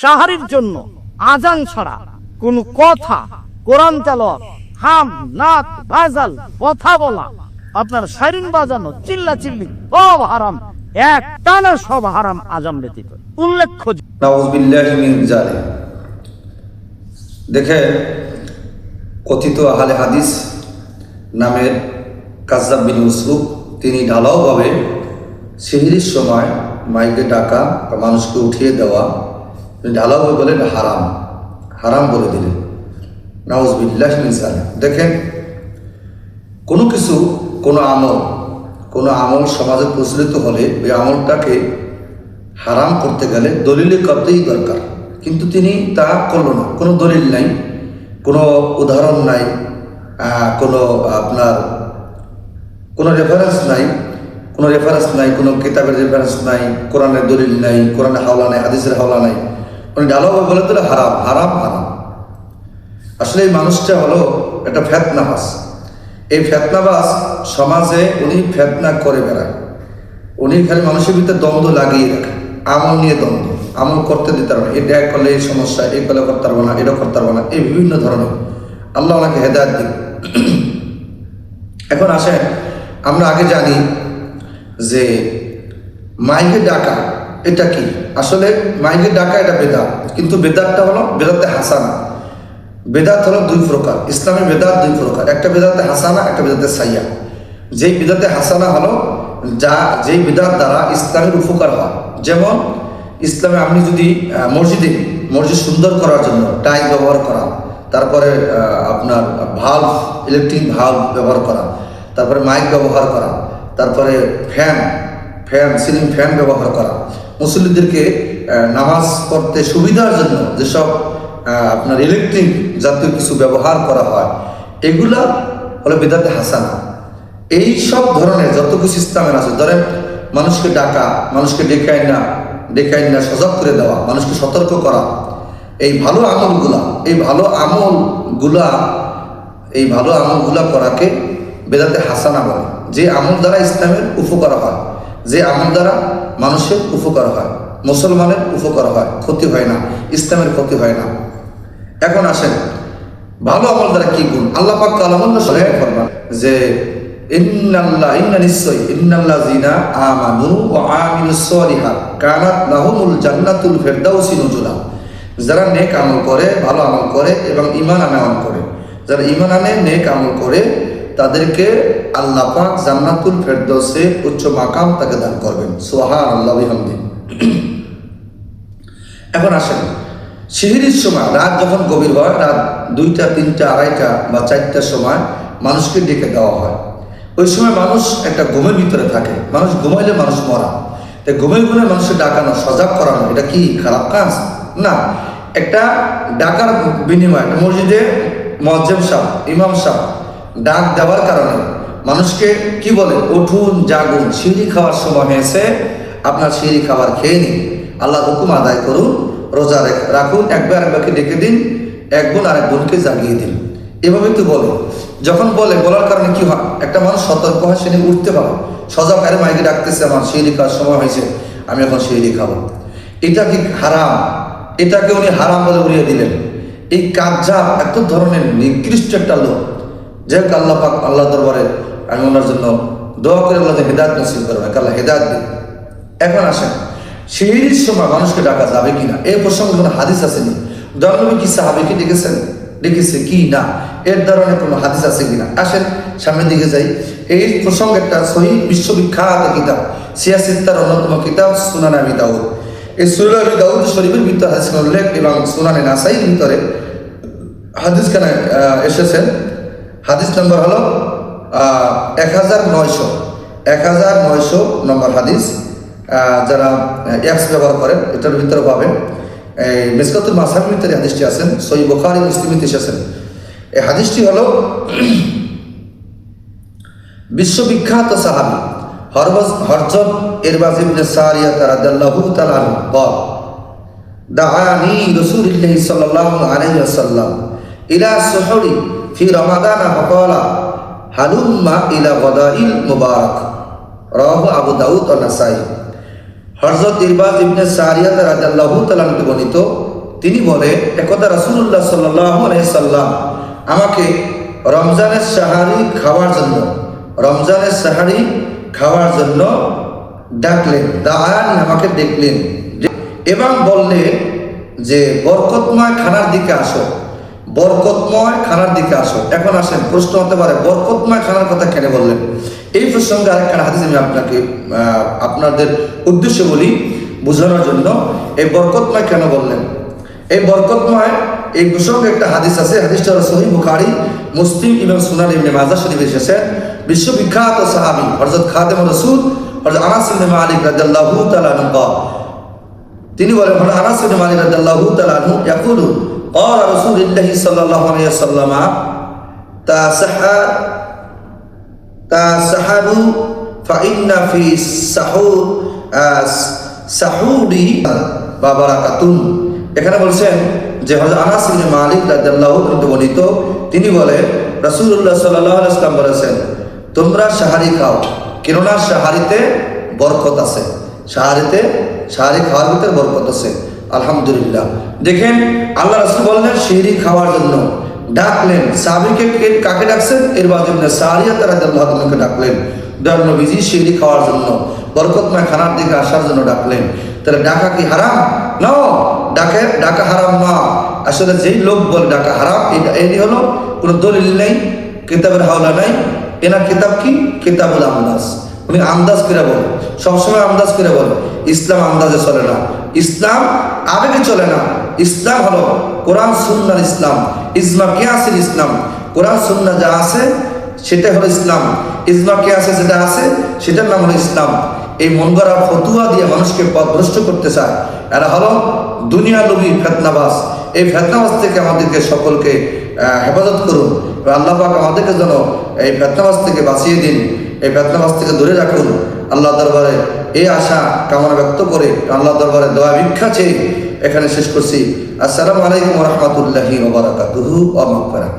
সাহারির জন্য আজান ছাড়া কোন কথা, কোরআন তেলাওয়াত, হাম, নাত, গাজাল, কথা বলা, আপনার সাইরিন বাজানো, চিল্লা চিল্লি সব হারাম, এক টানা সব হারাম আজান ব্যতীত। উল্লেখ্য নাউযুবিল্লাহি মিন যালিক। দেখে কথিত আহলে হাদিস নামের কাজ্জাব বিন ইউসুফ তিনি ঢালাওভাবে সেহরির সময় মাইকে ডাকা বা মানুষকে উঠিয়ে দেওয়া ঢালাওভাবে বলেন হারাম, হারাম বলে দিলেন। নাউযুবিল্লাহি মিন যালিক। দেখেন কোনো কিছু, কোনো আমল সমাজে প্রচলিত হলে ওই আমলটাকে হারাম করতে গেলে দলিলে করতেই দরকার, কিন্তু তিনি তা করল না। কোনো দলিল নাই, কোনো উদাহরণ নাই, কোনো আপনার কোনো রেফারেন্স নাই, কোনো কিতাবের রেফারেন্স নাই, কোরআনের দলিল নাই, কোরআনের হাওলা নাই, হাদিসের হাওলা নাই। উনি ডালাভাবে বলে দিলে হারাম হারাম হারাম। আসলে এই মানুষটা হলো একটা ফেতনাবাজ। এই ফেতনাবাজ সমাজে উনি ফেতনা করে বেড়ায়। উনি খালি মানুষের ভিতরে দ্বন্দ্ব লাগিয়ে রাখে, আমল নিয়ে দ্বন্দ্ব, আমল করতে দিতে পারবে না, এটা করলে এই সমস্যা, এই করলে করতে পারবো না, এটা করতে পারবো না, এই বিভিন্ন ধরনের। আল্লাহ ওনাকে হেদায়েত দিন। এখন আসেন, আমরা আগে জানি যে মাইকে ডাকা এটা কি। আসলে মাইকে ডাকা এটা বেদাত, কিন্তু বেদাতটা হলো বেদাতে হাসানা। বেদাত হলো দুই প্রকার, ইসলামী বেদাত দুই প্রকার, একটা বেদাতে হাসানা, একটা বেদাতে সাইয়া। যেই বেদাতে হাসানা হলো যেই বেদাত দ্বারা ইসলামের উপকার হয়। যেমন ইসলামে আপনি যদি মসজিদ সুন্দর করার জন্য টাইল ব্যবহার করা, তারপরে আপনার ভাল্ব, ইলেকট্রিক ভাল্ব ব্যবহার করা, তারপরে মাইক ব্যবহার করা, তারপরে ফ্যান সিলিং ফ্যান ব্যবহার করা, মুসল্লিদেরকে নামাজ পড়তে সুবিধার জন্য যেসব আপনার ইলেকট্রিক জাতীয় কিছু ব্যবহার করা হয়, এগুলা হলো বেদাতে হাসানা। এই সব ধরনের যত কিছু ইসলামের আছে, ধরেন মানুষকে ডাকা, মানুষকে ডেকে আইনা সজাগ করে দেওয়া, মানুষকে সতর্ক করা, এই ভালো আমলগুলা করাকে বেদাতে হাসানা বলে। যে আমল দ্বারা ইসলামের উপকার হয়, যে আমল দ্বারা মানুষের উপকার হয়, মুসলমানের উপকার হয়, ক্ষতি হয় না, ইসলামের ক্ষতি হয় না। এখন আসেন, ভালো আমল দ্বারা কি গুণ? আল্লাহ পাক কালামুল্লাহ সহায় ফরমান যে ইন্নাল্লাযীনা আমানু ওয়া আমিলুস সলিহাত কানাত লাহুমুল জান্নাতুল ফিরদাউসি নুজুলা। যারা নেক আমল করে, ভালো আমল করে এবং ঈমান আনে আমল করে, যারা ঈমান আনে নেক আমল করে, তাদেরকে আল্লাহ পাক জান্নাতুল ফিরদাউসে উচ্চ মাকাম তাকে দান করবেন। সুবহানাল্লাহি ওয়া বিহামদিহি। এখন আসেন, সেহরির সময় রাত যখন গভীর হয়, রাত 2টা, 3টা, 2:30 বা 4টার সময় মানুষকে ডেকে দেওয়া হয়। ওই সময় মানুষ একটা ঘুমের ভিতরে থাকে, মানুষ ঘুমাইলে মানুষ মরা। তাই ঘুমে মানুষের ডাকানো, সজাগ করানো, এটা কি খারাপ কাজ না? একটা ডাকার বিনিময়ে একটা মসজিদে মুয়াজ্জিন সাহেব, ইমাম সাহেব ডাক দেওয়ার কারণে মানুষকে কি বলে, উঠুন, জাগুন, সিঁড়ি খাওয়ার সময় হয়েছে, আপনার সিঁড়ি খাবার খেয়ে নিন, আল্লাহ হুকুম আদায় করুন, রোজা রাখুন, একবার একবারকে ডেকে দিন, এক বোন আরেক বোনকে জাগিয়ে দিন। এভাবে তো বলে। যখন বলার কারণে কি হয়, একটা মানুষ সতর্ক হয়, সে উঠতে পারে, সজাগ। আরে মাইকে ডাকতেছে, আমার সিঁড়ি খাওয়ার সময় হয়েছে, আমি এখন সিঁড়ি খাবো। এটা কি হারাম? এটাকে উনি হারাম বলে উড়িয়ে দিলেন। এই কাজ্জাব এত ধরনের নিকৃষ্ট একটা লোক। যাই হোক, আল্লাহ পাক, আল্লাহ দরবারে আমি ওনার জন্য দোয়া করে আল্লাহ হেদায়েত নসিব করবেন, আল্লাহ হেদায়েত দিন। এখন আসেন, সেহরির সময় মানুষকে ডাকা যাবে কিনা, এই প্রসঙ্গে কোনো হাদিস আসেনি। নবী কি সাহাবীকে ডেকেছে কি না, এর ধরনের কোনো হাদিস আছে কিনা? আসেন সামনের দিকে যাই। এই প্রসঙ্গে একটা সহিহ বিশ্ববিখ্যাত কিতাব, সিয়াসিত্তার অন্যতম কিতাব সুনান আবি দাউদ। এই সুনান আবি দাউদ শরীফের ভিতরে হাদিস উল্লেখ এবং সুনানে নাসাইর ভিতরে হাদিস খানে এসেছেন। হাদিস নম্বর হলো 1900 নম্বর হাদিস। যারা অ্যাপস ব্যবহার করেন এটার ভিতরে পাবেন। এই মিসকাতুল মাসাবির ভিতরে হাদিসটি আছেন, সহিহ বুখারী মুসলিমে এসেছেন। এই হাদিসটি হলো বিশ্ববিখ্যাত সাহাবী হযরত ইরবাজ ইবনে সারিয়া রাদিয়াল্লাহু তাআলা আনহু বলেন, দাআনি রাসূলুল্লাহ সাল্লাল্লাহু আলাইহি ওয়াসাল্লাম ইলা সুহুরি ফি রমাদান ফাকালা হালুম্মা ইলা গাদাইল মুবারাক। রাওয়াহু আবু দাউদ ও নাসাই। হযরত ইরবাদ ইবনে সারিয়া রাদিয়াল্লাহু তাআলা থেকে বর্ণিত, তিনি বলে একদা রাসূলুল্লাহ সাল্লাল্লাহু আলাইহি সাল্লাম আমাকে রমজানের সাহারি খাওয়ার জন্য ডাকলেন, দাঁড়ান আমাকে দেখলেন এবং বললেন যে বরকতময় খানার দিকে আসো, বরকতময় খানার দিকে আসো। এখন আসেন, প্রশ্ন হতে পারে বরকতময় খানার কথা কেন বললেন? এই প্রসঙ্গে আরেকটা হাদিস আমি আপনাদের উদ্দেশ্যে বলি বোঝানোর জন্য। এই বরকতময় কেন বললেন? এই বরকতময় এই প্রসঙ্গে একটা হাদিস আছে। হাদিসটা হলো সহিহ বুখারী, মুসলিম এবং সুনান ইবনে মাজাহ শরীফে এসেছে। বিশ্ববিখ্যাত সাহাবী হযরত খাদেমুর রাসূল হযরত আনাস ইবনে মালিক রাদিয়াল্লাহু তাআলা আনহু, তিনি বলেন আনাস ইবনে মালিক রাদিয়াল্লাহু তাআলা আনহু ইয়াকুলু ক্বালা রাসূলুল্লাহ সাল্লাল্লাহু আলাইহি ওয়াসাল্লাম তাসাহারু ফাইন্না ফি সাহুরি বারাকাতুন। এখানে বলছেন যে হযরত আনাস ইবনে মালিক রাদিয়াল্লাহু তাআলা বর্ণিত, তিনি বলে রাসূলুল্লাহ সাল্লাল্লাহু আলাইহি ওয়াসাল্লাম বলেছেন তোমরা সাহারি খাও, কেননা সাহারিতে বরকত আছে, সাহারি খাওয়ার ভিতরে বরকত আছে। আলহামদুলিল্লাহ। দেখেন আল্লাহ রাসূল বললেন সেহরি খাওয়ার জন্য ডাকলেন। সাহাবীকে কাকে ডাকছেন? ইরবাদ ইবনে সারিয়া রাদিয়াল্লাহু তাআলাকে ডাকলেন। দয়াল নবীজি সেহরি খাওয়ার জন্য, বরকতময় খানার দিকে আসার জন্য ডাকলেন। তাহলে ডাকা কি হারাম? না, ডাকা হারাম না। আসলে যেই লোক বলে ডাকা হারাম, এটি হলো কোনো দলিল নেই, কিতাবের হাওলা নাই। এনার কিতাব কি? কিতাবুল আমদাজ। উনি আন্দাজ করে বলে, সবসময় আন্দাজ করে বলে। ইসলাম আন্দাজে চলে না, ইসলাম আবেগে চলে না। ইসলাম হলো কোরআন সুন্নাহর ইসলাম, ইজমা কিয়াসের ইসলাম। কোরআন সুন্নাহ যা আছে সেটা হলো ইসলাম, ইজমা কিয়াসে যেটা আছে সেটার নাম হলো ইসলাম। এই মন গড়া ফতুয়া দিয়ে মানুষকে পথভ্রষ্ট করতে চায়, এরা হলো দুনিয়া লোভী ফেতনাবাজ। এই ফেতনাবাজ থেকে আমাদেরকে সকলকে হেফাজত করুন। আল্লাহ পাক আমাদেরকে যেন এই ফেতনাবাজ থেকে বাঁচিয়ে দিন, এই ফেতনাবাজ থেকে দূরে রাখুন। আল্লাহ দরবারে এই আশা কামনা ব্যক্ত করে আল্লাহ দরবারে দোয়া ভিক্ষা চেয়ে এখানে শেষ করছি। আসসালামু আলাইকুম ওয়া রাহমাতুল্লাহি ওয়া বারাকাতুহু ওয়া মাগফিরাহ।